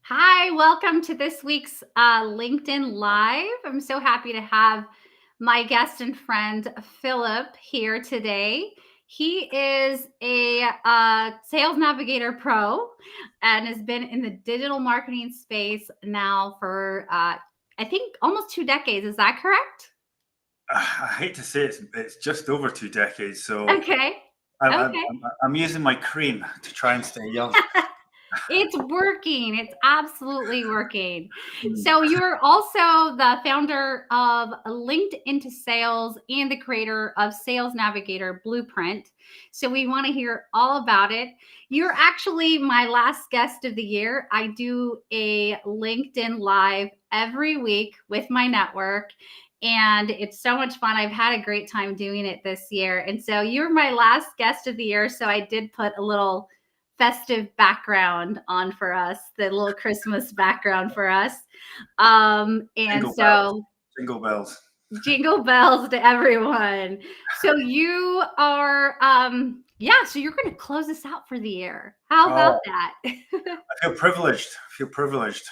Hi, welcome to this week's LinkedIn Live. I'm so happy to have my guest and friend Philip here today. He is a sales navigator pro and has been in the digital marketing space now for, I think, almost 2 decades. Is that correct? I hate to say it's just over 2 decades. So Okay. I'm, I'm, Okay. I'm I'm using my cream to try and stay young. It's working. It's absolutely working. Mm. So you're also the founder of Linked into Sales and the creator of Sales Navigator Blueprint. So we want to hear all about it. You're actually my last guest of the year. I do a LinkedIn Live every week with my network. And it's so much fun. I've had a great time doing it this year. And so you're my last guest of the year. So I did put a little festive background on for us, the little Christmas background for us. And Jingle bells, so jingle bells. jingle bells to everyone. So you are, yeah, so you're going to close us out for the year. How about Oh, that? I feel privileged. I feel privileged.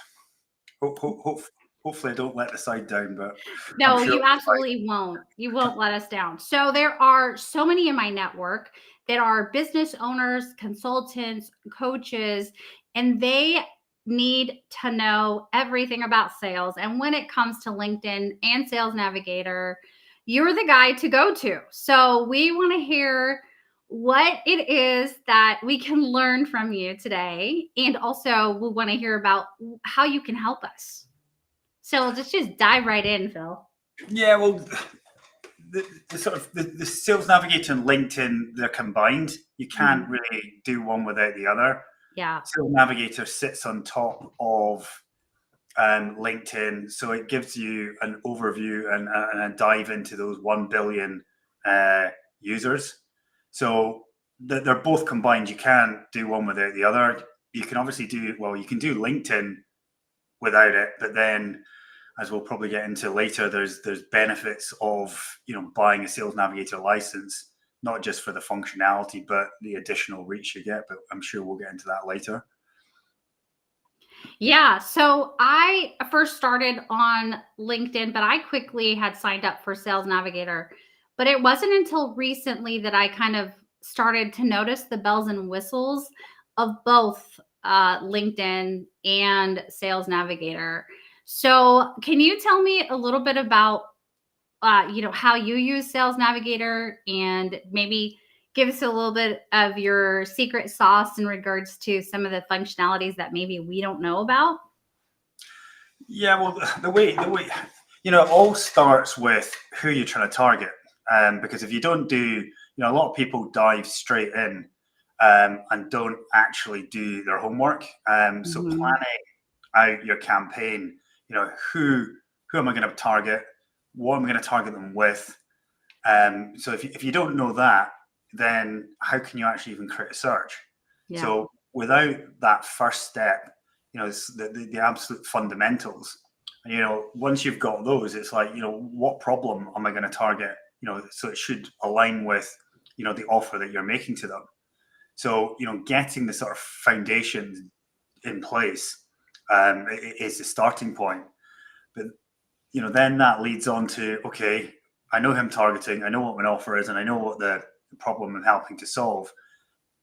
Hopefully, I don't let the side down, but I'm No, sure you it'll be fine. absolutely won't. You won't let us down. So there are so many in my network that are business owners, consultants, coaches, and they need to know everything about sales. And when it comes to LinkedIn and Sales Navigator, you're the guy to go to. So we want to hear what it is that we can learn from you today. And also, we want to hear about how you can help us. So let's just dive right in, Phil. Yeah, well, the sort of the sales navigator and LinkedIn, they're combined. You can't Mhm. really do one without the other. Yeah. Sales navigator sits on top of LinkedIn. So it gives you an overview and a dive into those 1 billion uh, users. So they're both combined. You can't do one without the other. You can obviously you can do LinkedIn without it, but then as we'll probably get into later, there's benefits of buying a Sales Navigator license, not just for the functionality, but the additional reach you get. But I'm sure we'll get into that later. Yeah. So I first started on LinkedIn, but I quickly had signed up for Sales Navigator. But it wasn't until recently that I kind of started to notice the bells and whistles of both LinkedIn and Sales Navigator. So can you tell me a little bit about how you use Sales Navigator and maybe give us a little bit of your secret sauce in regards to some of the functionalities that maybe we don't know about? Yeah, well, the way it all starts with who you're trying to target. Because if you don't do, a lot of people dive straight in and don't actually do their homework. So Mhm. planning out your campaign, who am I going to target? What am I going to target them with? So if you don't know that, then how can you actually even create a search? Yeah. So without that first step, it's the absolute fundamentals. And, once you've got those, it's like, what problem am I going to target? So it should align with, the offer that you're making to them. So, getting the sort of foundations in place is the starting point. But then that leads on to, okay, I know who I'm targeting, I know what my offer is, and I know what the problem I'm helping to solve.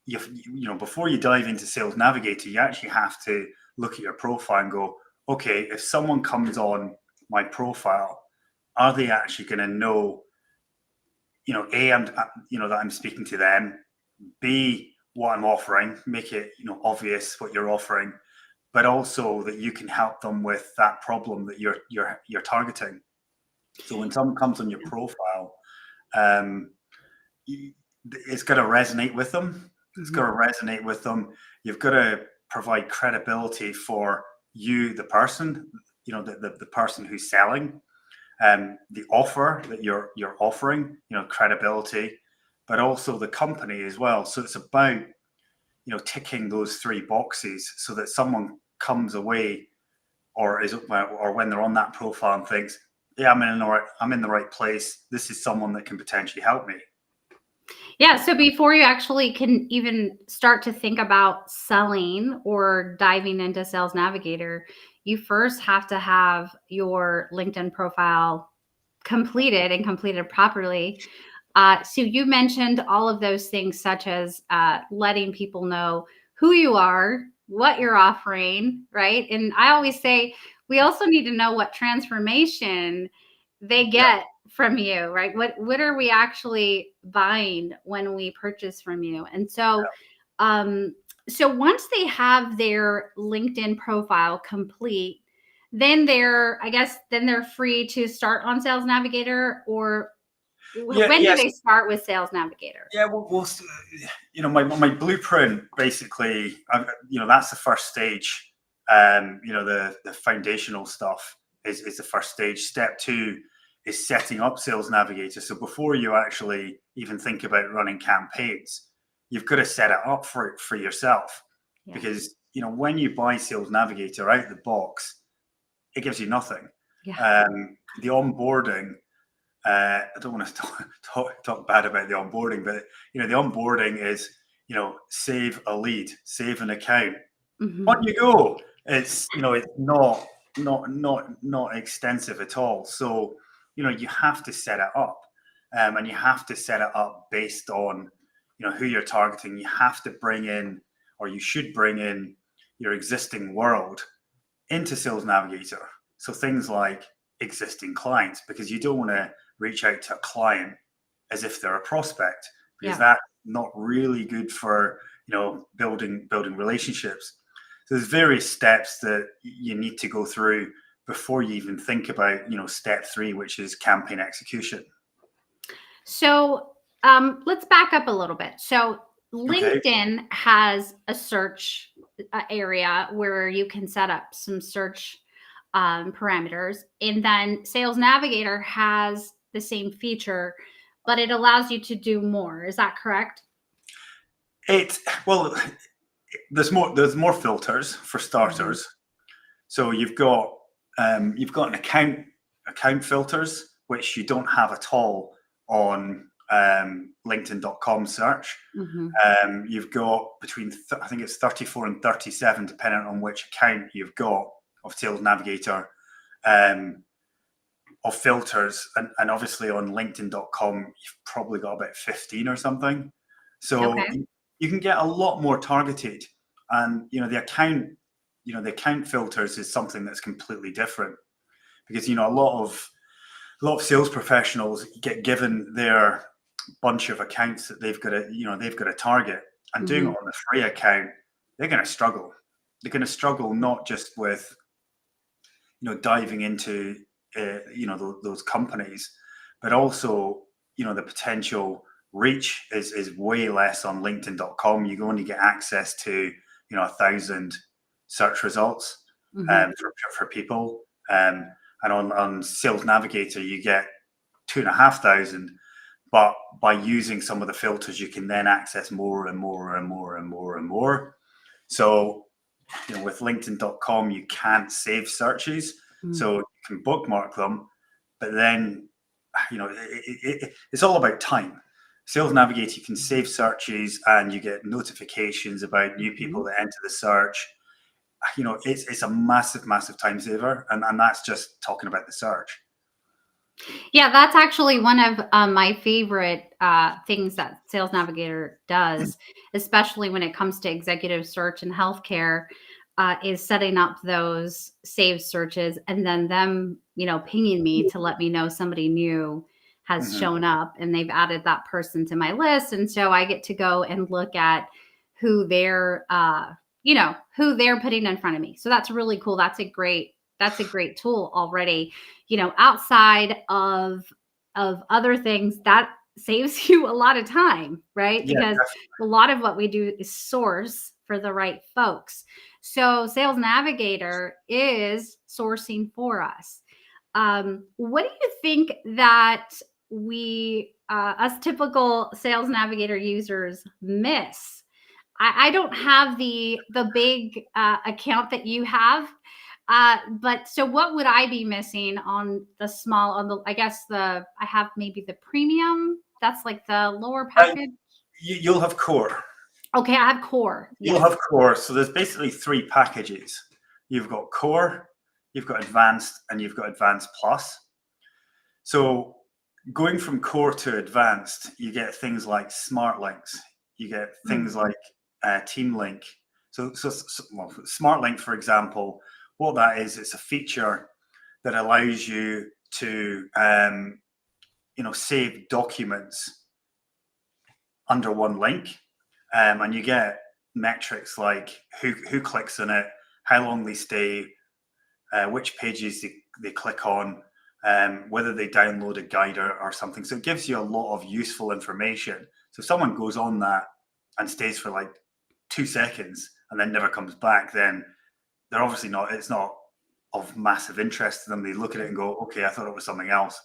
Before you dive into Sales Navigator, you actually have to look at your profile and go, okay, if someone comes on my profile, are they actually going to know, that I'm speaking to them, B, what I'm offering, make it, obvious what you're offering, but also that you can help them with that problem that you're targeting. So when someone comes on your profile, um, it's got to resonate with them. It's got Mhm. to resonate with them. You've got to provide credibility for you, the person, the person who's selling, the offer that you're offering, credibility, but also the company as well. So it's about ticking those three boxes so that someone comes away or when they're on that profile and thinks, yeah, I'm in the right place. This is someone that can potentially help me. Yeah, so before you actually can even start to think about selling or diving into Sales Navigator, you first have to have your LinkedIn profile completed and completed properly. So you mentioned all of those things, such as letting people know who you are, what you're offering, right? And I always say we also need to know what transformation they Yeah, get from you, right? What are we actually buying when we purchase from you? And so, um, so once they have their LinkedIn profile complete, then I guess, then they're free to start on Sales Navigator, or yeah, when do yes, they start with Sales Navigator? yeah. My blueprint basically, that's the first stage. The foundational stuff is the first stage. Step two is setting up Sales Navigator. So before you actually even think about running campaigns, you've got to set it up for yourself, Yeah. because when you buy Sales Navigator out the box, it gives you nothing. Yeah. The onboarding, I don't want to talk bad about the onboarding, but the onboarding is, save a lead, save an account, on Mhm. you go. It's not extensive at all. So you have to set it up, and you have to set it up based on who you're targeting. You have to bring in, or you should bring in, your existing world into Sales Navigator. So things like existing clients, because you don't want to reach out to a client as if they're a prospect, because Yeah. that's not really good for building relationships. So there's various steps that you need to go through before you even think about step three, which is campaign execution. So, let's back up a little bit. So, Okay. LinkedIn has a search area where you can set up some search parameters, and then Sales Navigator has the same feature, but it allows you to do more. Is that correct? It well, there's more filters for Mhm. starters. So you've got an account filters, which you don't have at all on LinkedIn.com search. Mhm. You've got I think it's 34 and 37, depending on which account you've got of Sales Navigator, um, of filters, and obviously on LinkedIn.com you've probably got about 15 or something. So Okay. you can get a lot more targeted, and the account filters is something that's completely different, because a lot of sales professionals get given their bunch of accounts that they've got to target, and doing it Mhm. on the free account, they're going to struggle. They're going to struggle not just with diving into those companies, but also the potential reach is way less on LinkedIn.com. You only get access to 1,000 search results, Mhm. for people, and on Sales Navigator you get 2,500. But by using some of the filters, you can then access more and more and more and more and more. So with LinkedIn.com, you can't save searches, Mm. so you can bookmark them, but then it's all about time. Sales Navigator, you can save searches, and you get notifications about new people Mhm. that enter the search. It's a massive, massive time saver, and that's just talking about the search. Yeah, that's actually one of my favorite things that Sales Navigator does, especially when it comes to executive search and healthcare, is setting up those saved searches and then them, pinging me to let me know somebody new has Mhm. shown up and they've added that person to my list, and so I get to go and look at who they're, who they're putting in front of me. So that's really cool. That's a great tool already, outside of other things that saves you a lot of time, right? Yeah, Because a lot of what we do is source for the right folks. So Sales Navigator is sourcing for us. What do you think that us typical Sales Navigator users miss? I don't have the big account that you have, but so what would I be missing on the small, on the, I guess, I have maybe the premium. That's like the lower Uh, package. you'll have core. Okay, I have core. You'll Yes. have core. So there's basically three packages. You've got core, you've got advanced, and you've got advanced plus. So going from core to advanced, you get things like smart links. You get things like team link. Well, smart link, for example, what that is, it's a feature that allows you to save documents under one link, and you get metrics like who clicks on it, how long they stay, which pages they click on, whether they download a guide or something. So it gives you a lot of useful information. So if someone goes on that and stays for like 2 seconds and then never comes back, then they're obviously not, it's not of massive interest to them. They look at it and go, okay, I thought it was something else.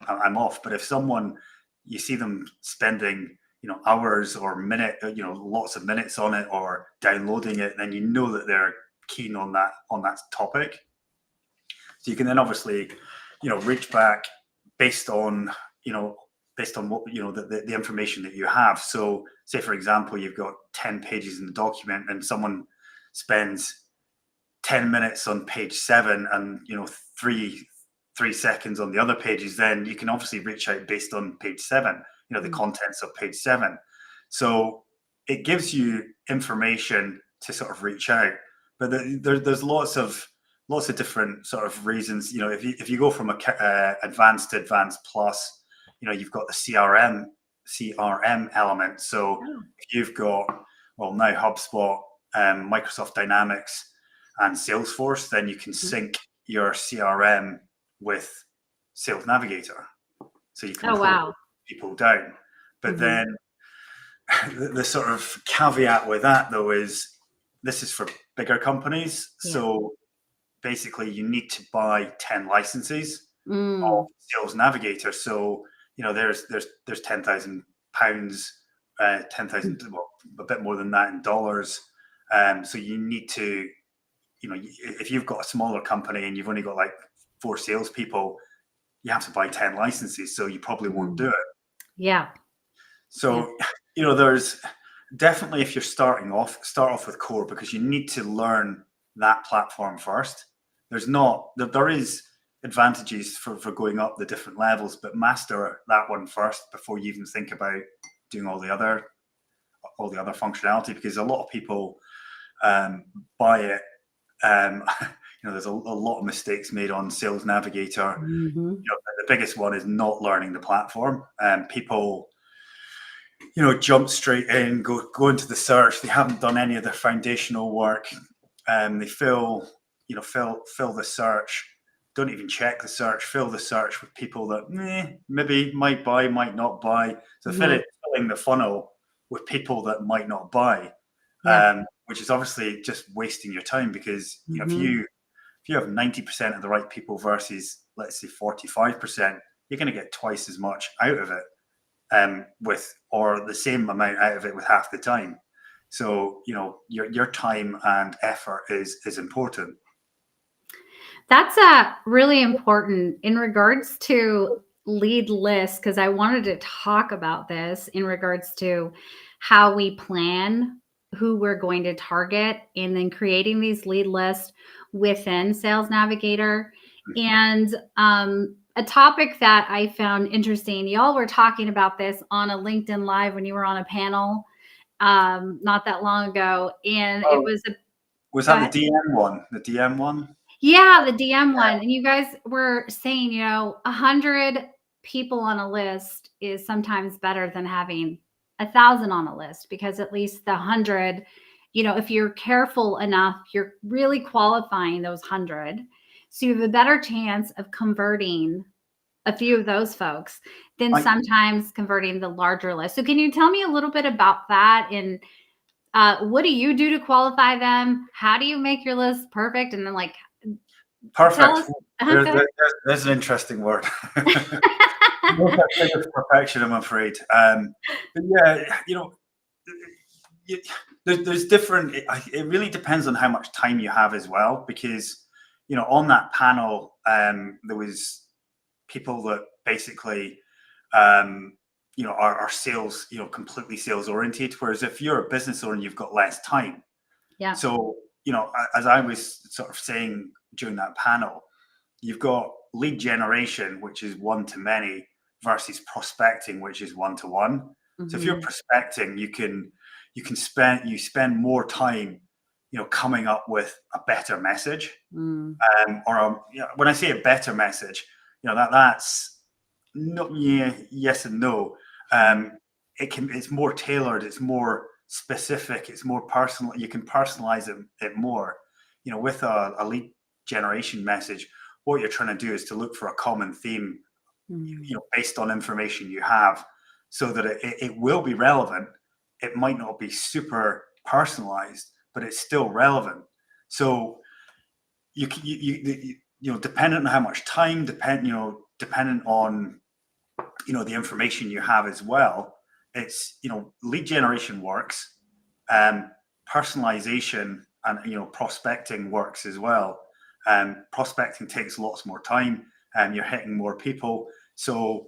I'm off. But if someone, you see them spending, hours or lots of minutes on it or downloading it, then you know that they're keen on that topic. So you can then obviously, reach back based on what, the information that you have. So say, for example, you've got 10 pages in the document and someone spends 10 minutes on page 7 and, 3 seconds on the other pages, then you can obviously reach out based on page 7, the contents of page 7. So it gives you information to sort of reach out. But there's lots of different sort of reasons. If you go from advanced to advanced plus, you've got the CRM element. So if you've got, well, now HubSpot, Microsoft Dynamics, and Salesforce, then you can sync your CRM with Sales Navigator, so you can pull people down. But then the sort of caveat with that, though, is this is for bigger companies. Yeah. So basically, you need to buy 10 licenses of Sales Navigator. So there's £10,000, 10,000, well, a bit more than that in dollars. So you need to, if you've got a smaller company and you've only got like 4 salespeople, you have to buy 10 licenses. So you probably won't do it. Yeah. So, there's definitely, if you're start off with core, because you need to learn that platform first. There is advantages for going up the different levels, but master that one first before you even think about doing all the other functionality, because a lot of people buy it. There's a lot of mistakes made on Sales Navigator. The biggest one is not learning the platform. People, jump straight in, go into the search. They haven't done any of their foundational work. They fill the search. Don't even check the search. Fill the search with people that maybe might buy, might not buy. So filling the funnel with people that might not buy. Which is obviously just wasting your time, because if you have 90% of the right people versus, let's say, 45%, you're going to get twice as much out of it, or the same amount out of it with half the time. So your time and effort is important. That's really important in regards to lead lists, because I wanted to talk about this in regards to how we plan who we're going to target, and then creating these lead lists within Sales Navigator. And a topic that I found interesting, y'all were talking about this on a LinkedIn Live when you were on a panel not that long ago. And it was that the DM one? The DM one? Yeah, the DM one. And you guys were saying, 100 people on a list is sometimes better than having 1,000 on a list, because at least the 100, if you're careful enough, you're really qualifying those 100. So you have a better chance of converting a few of those folks than sometimes converting the larger list. So can you tell me a little bit about that? And what do you do to qualify them? How do you make your list perfect? And then perfect. There's an interesting word. Perfection, I'm afraid. But yeah, there's different. It really depends on how much time you have as well, because on that panel, there was people that basically are sales, completely sales oriented. Whereas if you're a business owner, you've got less time. Yeah. So, as I was sort of saying during that panel, you've got lead generation, which is one to many, versus prospecting, which is one to one. So if you're Mm-hmm. prospecting, you spend more time, coming up with a better message. Mm. When I say a better message, that's not, yeah, yes and no. Um, it's more tailored, it's more specific, it's more personal. You can personalize it more. With a lead generation message, what you're trying to do is to look for a common theme, Mm. based on information you have, so that it will be relevant. It might not be super personalized, but it's still relevant. So dependent on how much time, dependent on the information you have as well. It's lead generation works, personalization and prospecting works as well. Prospecting takes lots more time, and you're hitting more people. So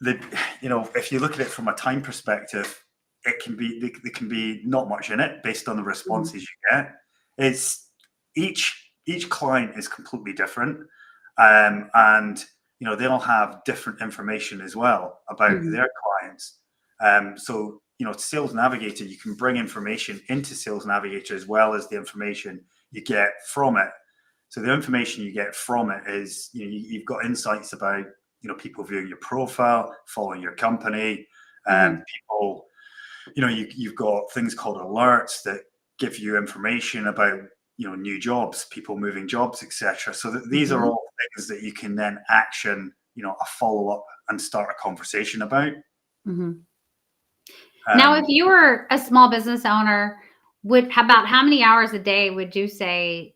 if you look at it from a time perspective, it can be there can be not much in it based on the Mm. responses you get. It's each client is completely different, and they'll have different information as well about Mm-hmm. their clients. So Sales Navigator, you can bring information into Sales Navigator as well as the information you get from it. So the information you get from it is you've got insights about people viewing your profile, following your company, Mm-hmm. people. You've got things called alerts that give you information about new jobs, people moving jobs, etc. So these are Mm-hmm. all things that you can then action, a follow up and start a conversation about. Mm-hmm. Now, if Um, you were a small business owner, about how many hours a day would you say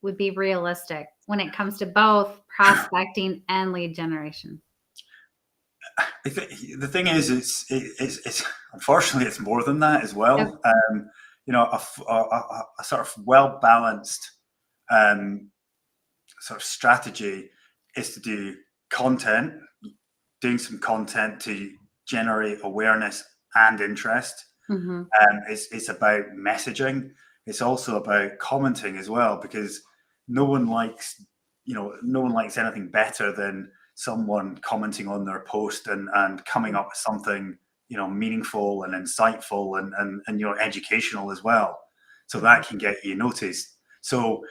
would be realistic when it comes to both prospecting and lead generation? the thing is, it's unfortunately it's more than that as Yep. well. A sort of well balanced um, sort of strategy is to do content, doing some content to generate awareness and interest. Mm-hmm. It's about messaging. It's also about commenting as well, because no one likes, no one likes anything better than someone commenting on their post and coming up with something, meaningful and insightful and educational as well. So that can get you noticed. So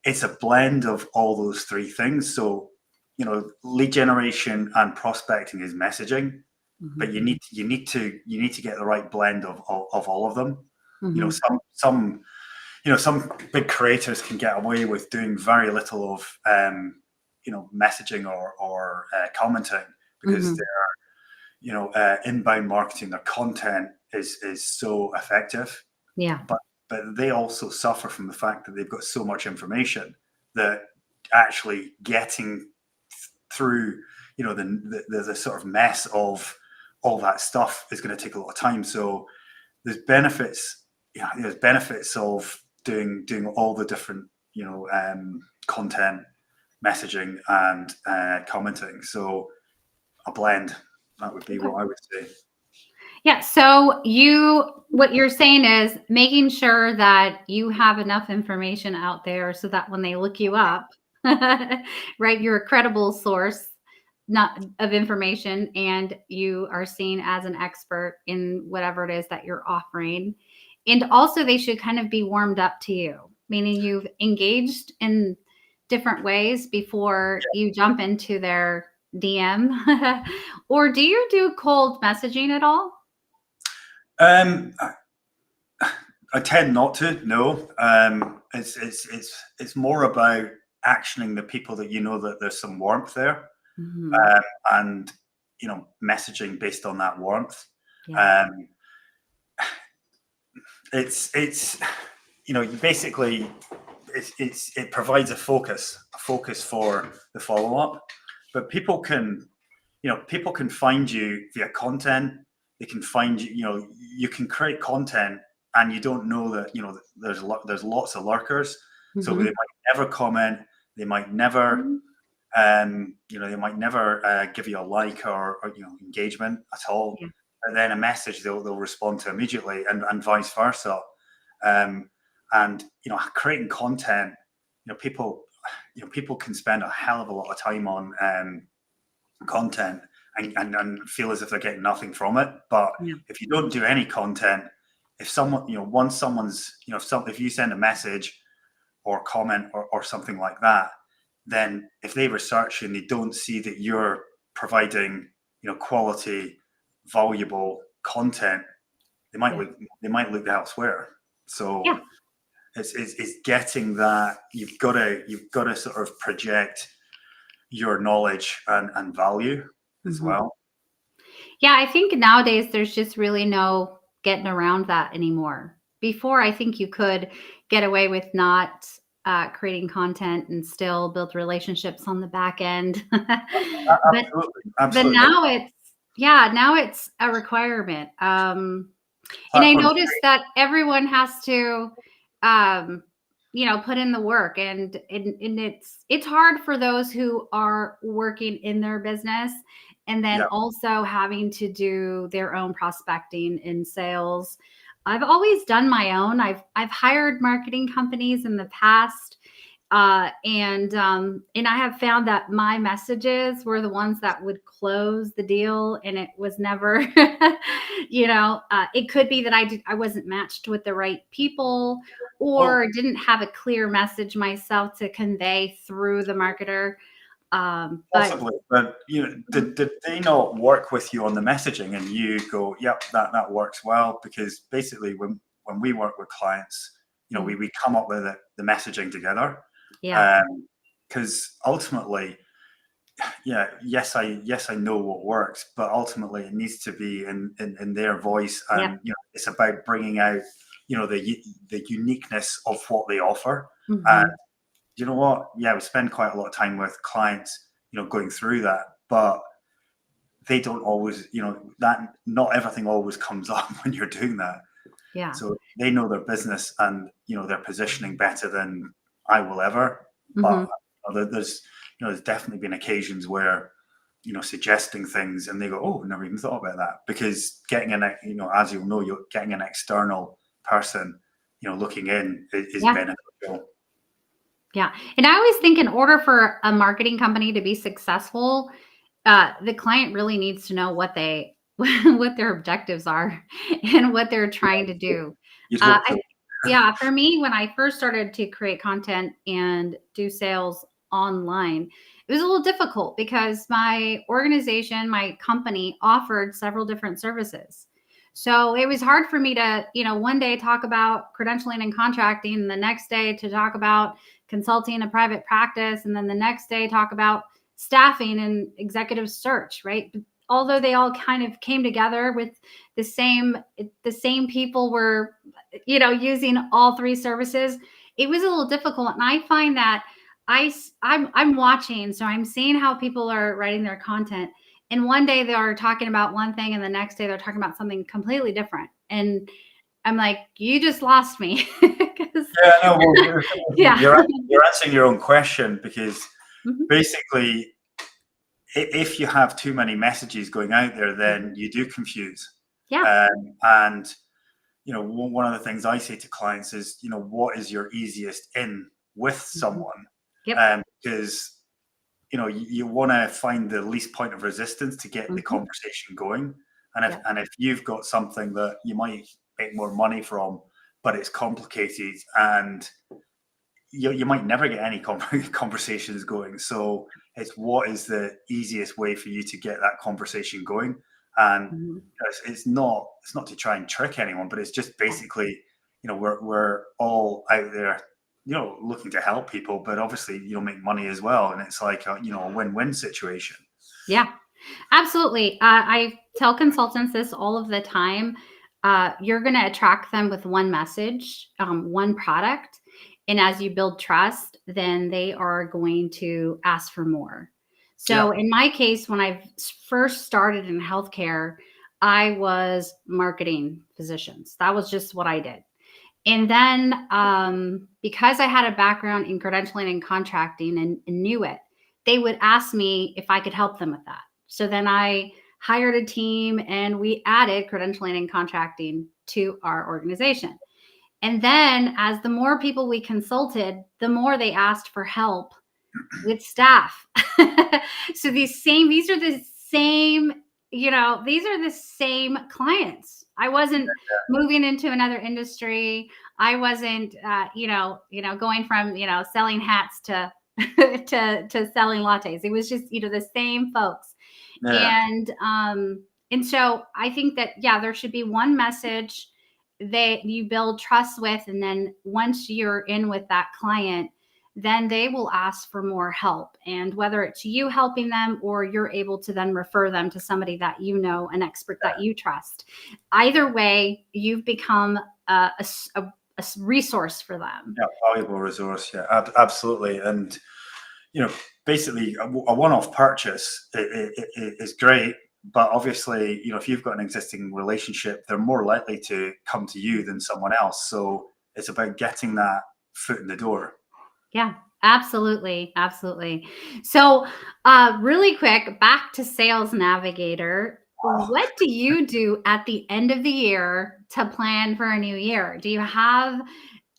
it's a blend of all those three things. So, lead generation and prospecting is messaging, Mm-hmm. but you need to get the right blend of all of them. You know, Mm-hmm. some big creators can get away with doing very little of messaging or commenting, because Mm-hmm. their inbound marketing, their content is so effective. Yeah. But they also suffer from the fact that they've got so much information that actually getting through the sort of mess of all that stuff is going to take a lot of time. So there's benefits. Yeah, there's benefits of doing all the different content, messaging, and commenting. So a blend, that would be Okay. what I would say. Yeah. So what you're saying is making sure that you have enough information out there so that when they look you up, right, you're a credible source not of information and you are seen as an expert in whatever it is that you're offering. And also they should kind of be warmed up to you, meaning you've engaged in different ways before you jump into their DM. Or do you do cold messaging at all? Um, I tend not to. No, it's more about actioning the people that that there's some warmth there, Mhm. and messaging based on that warmth. Yeah. Um, it's basically it provides a focus for the follow up, but people can find you via content. They can find you. You can create content, and you don't know that there's lots of lurkers. So they Mhm. might never comment. They might never Mhm. They might never give you a like or engagement at all. Yeah. But then a message they'll respond to immediately, and vice versa. Um, and creating content, people can spend a hell of a lot of time on content and feel as if they're getting nothing from it. But Yeah. if you don't do any content, if someone, once someone's, if you send a message or comment or something like that, then if they research and they don't see that you're providing, quality, valuable content, they might Yeah. look elsewhere. So Yeah. it's getting that. You've got to sort of project your knowledge and value as Mhm. well. Yeah, I think nowadays there's just really no getting around that anymore. Before, I think you could get away with not creating content and still build relationships on the back end. but Absolutely, but absolutely. now it's a requirement. And I Platforms. noticed that everyone has to, um, put in the work, and it's hard for those who are working in their business, and then Yeah, also having to do their own prospecting in sales. I've always done my own. I've hired marketing companies in the past, and I have found that my messages were the ones that would close the deal, and it was never, it could be that I wasn't matched with the right people, well, or didn't have a clear message myself to convey through the marketer. But possibly, but did they not work with you on the messaging, and you go, yep, that works well? Because basically, when we work with clients, mm, we come up with the messaging together, yeah, because ultimately, yes, I know what works, but ultimately it needs to be in their voice, yeah, and it's about bringing out the uniqueness of what they offer. And hmm, you know what? Yeah, we spend quite a lot of time with clients, going through that, but they don't always, that not everything always comes up when you're doing that. yeah, So they know their business and their positioning better than I will ever. But hmm, there's definitely been occasions where suggesting things and they go, oh, never even thought about that, because getting as you'll know, you're getting an external person looking in is yeah. beneficial. Yeah. And I always think in order for a marketing company to be successful, the client really needs to know what they what their objectives are and what they're trying to do. You'd hope so. Yeah, for me, when I first started to create content and do sales online, it was a little difficult because my organization, my company offered several different services. So it was hard for me to, one day talk about credentialing and contracting, and the next day to talk about consulting a private practice, and then the next day talk about staffing and executive search, right? Although they all kind of came together with the same people were, using all three services, it was a little difficult. And I find that I'm watching, so I'm seeing how people are writing their content. And one day they are talking about one thing, and the next day they're talking about something completely different. And I'm like, you just lost me. 'Cause- Yeah, no, well, yeah. you're answering your own question, because Mhm. basically, if you have too many messages going out there, then you do confuse. Yeah. And one of the things I say to clients is, what is your easiest in with Mhm. someone? Yep. Because you want to find the least point of resistance to get the Mhm. conversation going. And if Yep. you've got something that you might make more money from, but it's complicated, and you might never get any conversations going. So it's what is the easiest way for you to get that conversation going, and Mhm. it's not to try and trick anyone, but it's just basically we're all out there looking to help people, but obviously make money as well, and it's like a win-win situation. Yeah. Absolutely. I tell consultants this all of the time. You're going to attract them with one message, one product. And as you build trust, then they are going to ask for more. So Yeah, in my case, when I first started in healthcare, I was marketing physicians. That was just what I did. And then because I had a background in credentialing and contracting, and knew it, they would ask me if I could help them with that. So then I hired a team and we added credentialing and contracting to our organization. And then as the more people we consulted, the more they asked for help with staff. So these are the same, these are the same clients. I wasn't moving into another industry. I wasn't, going from, selling hats to, to selling lattes. It was just, the same folks. Yeah. And so I think that, yeah, there should be one message that you build trust with. And then once you're in with that client, then they will ask for more help. And whether it's you helping them or you're able to then refer them to somebody that an expert that you trust, either way, you've become a resource for them. Yeah, valuable resource. Yeah, absolutely. And, basically a one-off purchase is great. But obviously, if you've got an existing relationship, they're more likely to come to you than someone else. So it's about getting that foot in the door. Yeah, absolutely. Absolutely. So, really quick, back to Sales Navigator. What do you do at the end of the year to plan for a new year? Do you have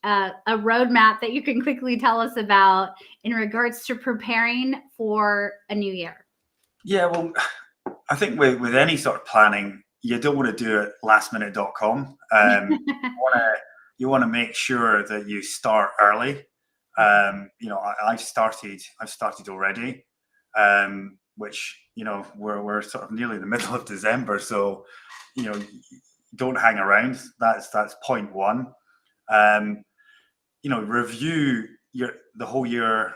a roadmap that you can quickly tell us about in regards to preparing for a new year? Yeah, well, I think with any sort of planning, you don't want to do it lastminute.com. You want to make sure that you start early. I've started already, which, we're sort of nearly in the middle of December. So, don't hang around. That's point one. Review the whole year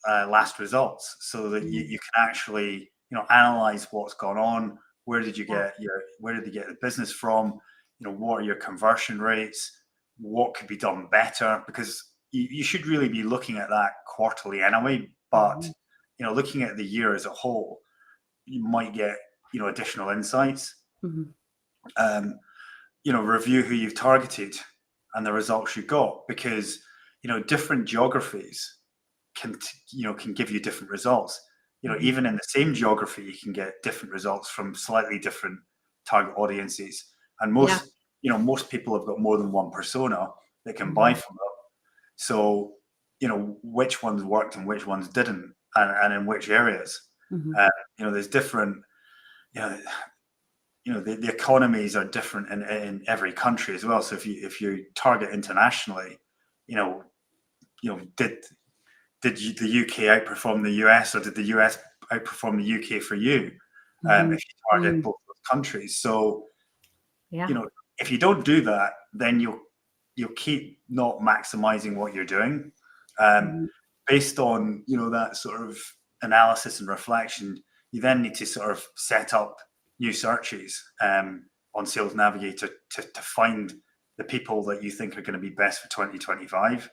last results so that you can actually analyze what's gone on. Where did you get the business from? What are your conversion rates? What could be done better? Because you should really be looking at that quarterly anyway. But looking at the year as a whole, you might get additional insights. Review who you've targeted and the results you got, because different geographies can give you different results. Even in the same geography, you can get different results from slightly different target audiences. And most people have got more than one persona that can buy from them. So which ones worked and which ones didn't, and in which areas. There's different. The economies are different in every country as well. So if you target internationally, did the UK outperform the US, or did the US outperform the UK for you? If you target both those countries. So, if you don't do that, then you'll keep not maximizing what you're doing. Based on, that sort of analysis and reflection, you then need to sort of set up new searches on Sales Navigator to find the people that you think are going to be best for 2025.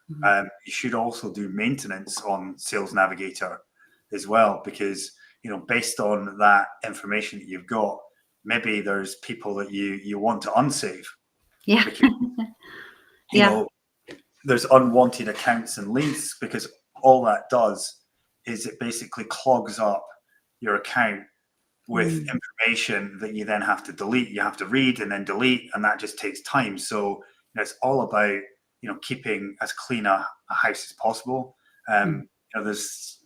You should also do maintenance on Sales Navigator as well, because based on that information that you've got, maybe there's people that you want to unsave. Yeah. Because, there's unwanted accounts and leads, because all that does is it basically clogs up your account with information that you then have to delete. You have to read and then delete, and that just takes time. So it's all about keeping as clean a house as possible. There's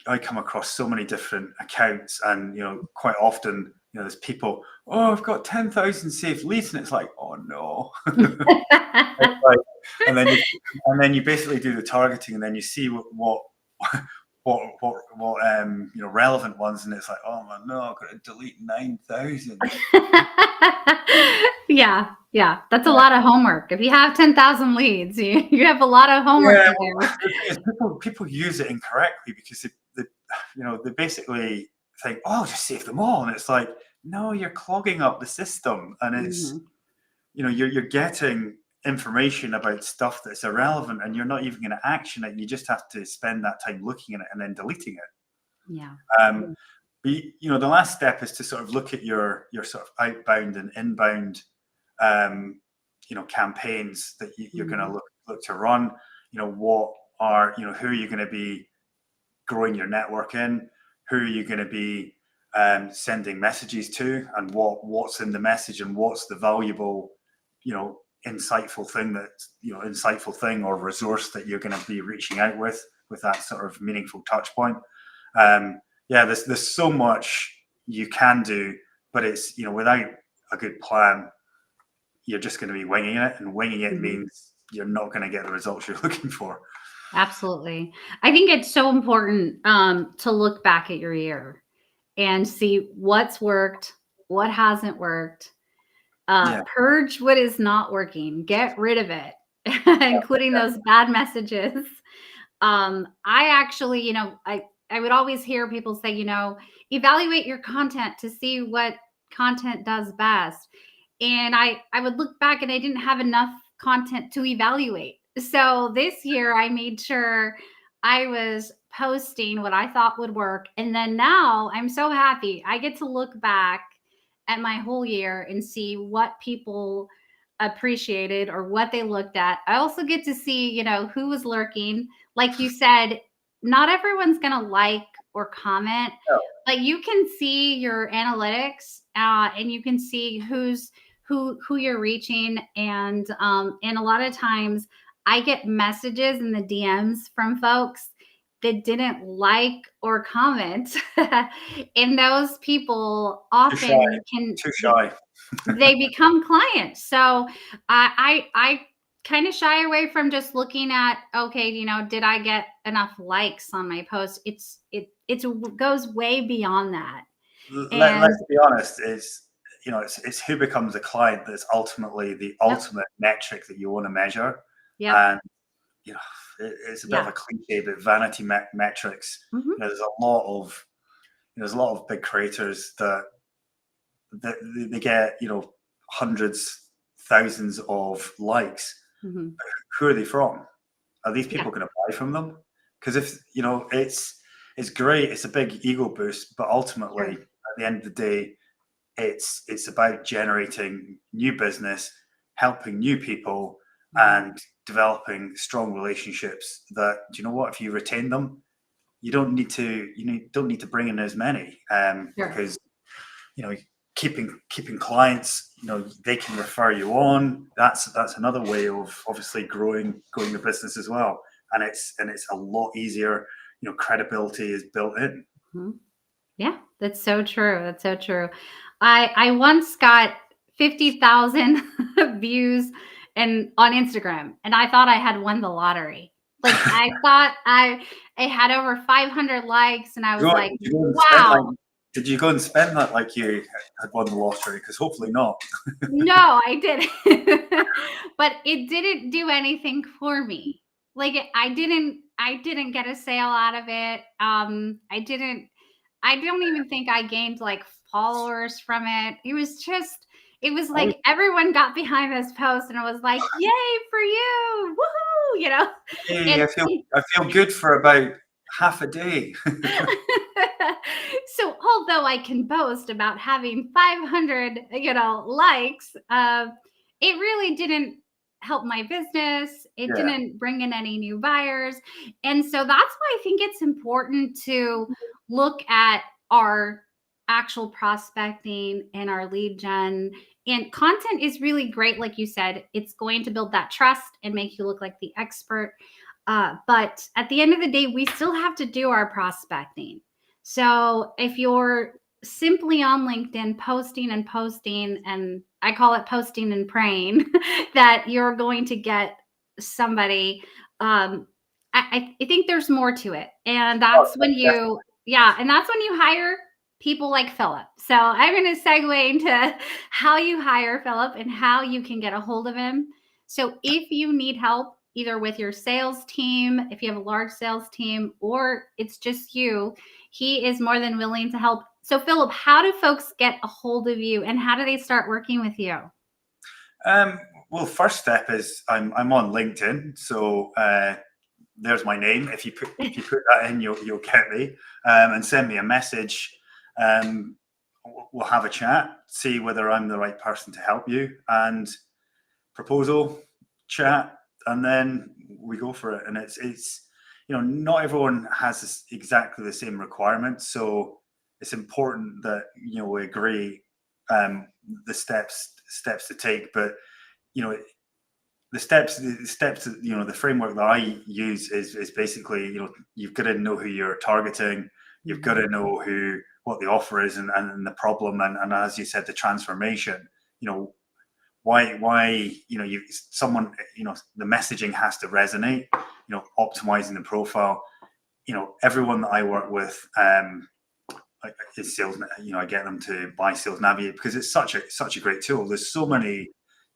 I come across so many different accounts, and quite often there's people, oh, I've got 10,000 saved leads, and it's like, oh no. and then you basically do the targeting, and then you see what relevant ones, and it's like, oh man, no, I've got to delete 9,000. Yeah, that's a lot of homework. If you have 10,000 leads, you have a lot of homework to do. People use it incorrectly, because they basically think, oh, I'll just save them all, and it's like, no, you're clogging up the system, and it's you're getting information about stuff that's irrelevant, and you're not even going to action it. You just have to spend that time looking at it and then deleting it. The last step is to sort of look at your sort of outbound and inbound campaigns that you're going to look to run. Who are you going to be growing your network in, who are you going to be sending messages to, and what's in the message, and what's the valuable, insightful thing or resource that you're going to be reaching out with that sort of meaningful touch point. There's so much you can do, but it's, without a good plan, you're just going to be winging it, and winging it means you're not going to get the results you're looking for. Absolutely. I think it's so important to look back at your year and see what's worked, what hasn't worked, purge what is not working, get rid of it, including those bad messages. I actually, I would always hear people say, evaluate your content to see what content does best. And I would look back and I didn't have enough content to evaluate. So this year I made sure I was posting what I thought would work. And then now I'm so happy. I get to look back at my whole year and see what people appreciated or what they looked at. I also get to see, who was lurking. Like you said, not everyone's going to like or comment, but you can see your analytics and you can see who you're reaching. And a lot of times I get messages in the DMs from folks that didn't like or comment. And those people often Too shy. they become clients. So I kind of shy away from just looking at, okay, did I get enough likes on my post? It goes way beyond that. Let's be honest, it's who becomes a client that's ultimately the ultimate metric that you want to measure. And it's a bit of a cliche, but vanity metrics. There's a lot of big creators that they get hundreds, thousands of likes. Who are they from? Are these people going to buy from them? Because if it's great, it's a big ego boost, but ultimately at the end of the day, it's about generating new business, helping new people, and developing strong relationships that, if you retain them, you don't need to bring in as many, because keeping clients, they can refer you on. That's another way of obviously growing your business as well, and it's a lot easier. Credibility is built in. Yeah, that's so true. That's so true. I once got 50,000 views on Instagram, and I thought I had won the lottery. Like I thought I had over 500 likes, and I was like, wow. Did you go and spend that like you had won the lottery? Because hopefully not. No, I didn't. But it didn't do anything for me. Like I didn't get a sale out of it. I don't even think I gained like followers from it. It was like everyone got behind this post and it was like, yay for you. Woohoo, Yeah, I feel good for about half a day. So although I can boast about having 500, likes, it really didn't help my business. It didn't bring in any new buyers. And so that's why I think it's important to look at our actual prospecting and our lead gen. And content is really great. Like you said, it's going to build that trust and make you look like the expert. But at the end of the day, we still have to do our prospecting. So if you're simply on LinkedIn posting, and I call it posting and praying that you're going to get somebody, I think there's more to it. And that's when you hire people like Philip. So I'm going to segue into how you hire Philip and how you can get a hold of him. So if you need help, either with your sales team, if you have a large sales team, or it's just you, he is more than willing to help. So Philip, how do folks get a hold of you and how do they start working with you? Well, first step is I'm on LinkedIn. So there's my name. If you put that in, you'll get me, and send me a message. We'll have a chat, see whether I'm the right person to help you, and proposal chat, and then we go for it. And it's not everyone has exactly the same requirements. So it's important that, we agree the steps to take. But, the steps, the framework that I use is basically, you've got to know who you're targeting. You've got to know what the offer is and the problem. And as you said, the transformation, why someone, the messaging has to resonate, optimizing the profile. Everyone that I work with is sales. I get them to buy Sales Navigator because it's such a great tool. There's so many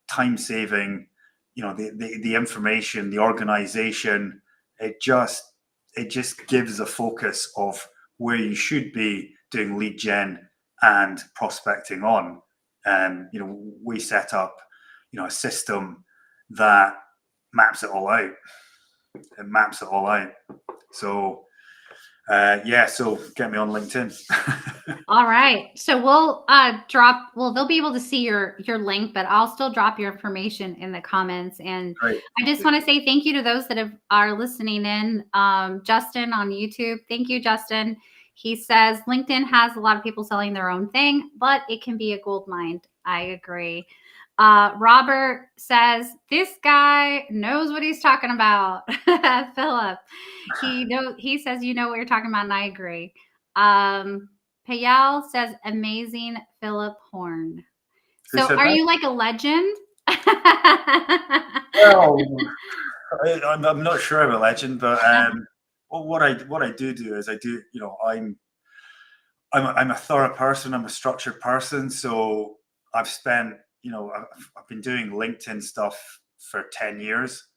time saving, the information, the organization. It just gives a focus of where you should be doing lead gen and prospecting on. We set up, a system that maps it all out. It maps it all out. So, so get me on LinkedIn. All right. So we'll they'll be able to see your link, but I'll still drop your information in the comments. And Right. I just want to say thank you to those that are listening in. Justin on YouTube. Thank you, Justin. He says LinkedIn has a lot of people selling their own thing, but it can be a gold mine. I agree. Robert says this guy knows what he's talking about. Philip, he says you know what you're talking about, and I agree. Payal says amazing Philip Horn. So are you like a legend? Well, I'm not sure I'm a legend, but what I do is I'm a thorough person. I'm a structured person. So I've spent, I've been doing LinkedIn stuff for 10 years.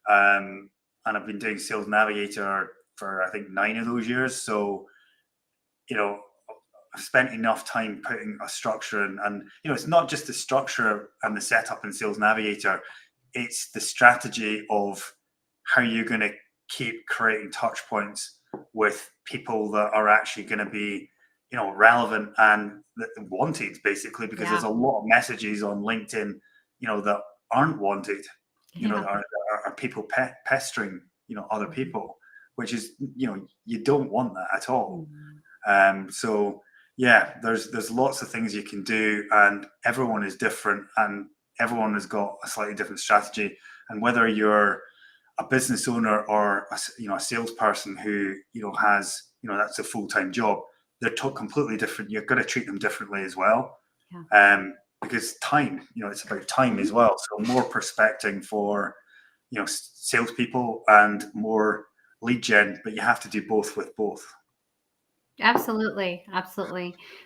And I've been doing Sales Navigator for, I think, 9 of those years. So, I've spent enough time putting a structure and it's not just the structure and the setup in Sales Navigator. It's the strategy of how you're going to keep creating touch points with people that are actually going to be, relevant and wanted, basically, because there's a lot of messages on LinkedIn, that aren't wanted, that are people pestering, other people, which is, you don't want that at all. So there's lots of things you can do, and everyone is different, and everyone has got a slightly different strategy. And whether you're a business owner or a salesperson who has that's a full-time job, they're completely different. You've got to treat them differently as well. Because time, it's about time as well. So more prospecting for salespeople and more lead gen, but you have to do both with both. Absolutely.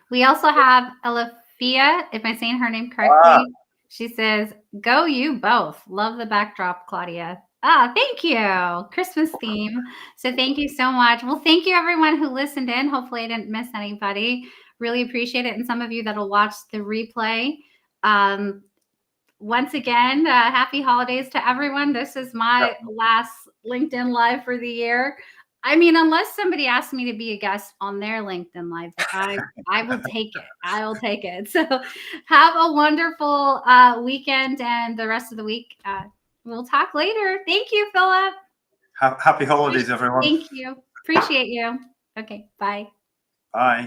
We also have Alafia, if I'm saying her name correctly. She says, go you both. Love the backdrop, Claudia. Thank you. Christmas theme. So thank you so much. Well, thank you everyone who listened in. Hopefully I didn't miss anybody. Really appreciate it. And some of you that'll watch the replay. Once again, happy holidays to everyone. This is my last LinkedIn Live for the year. I mean, unless somebody asks me to be a guest on their LinkedIn Live, I will take it. I will take it. So have a wonderful weekend and the rest of the week. We'll talk later. Thank you, Philip. Happy holidays, everyone. Thank you. Appreciate you. Okay, bye. Bye.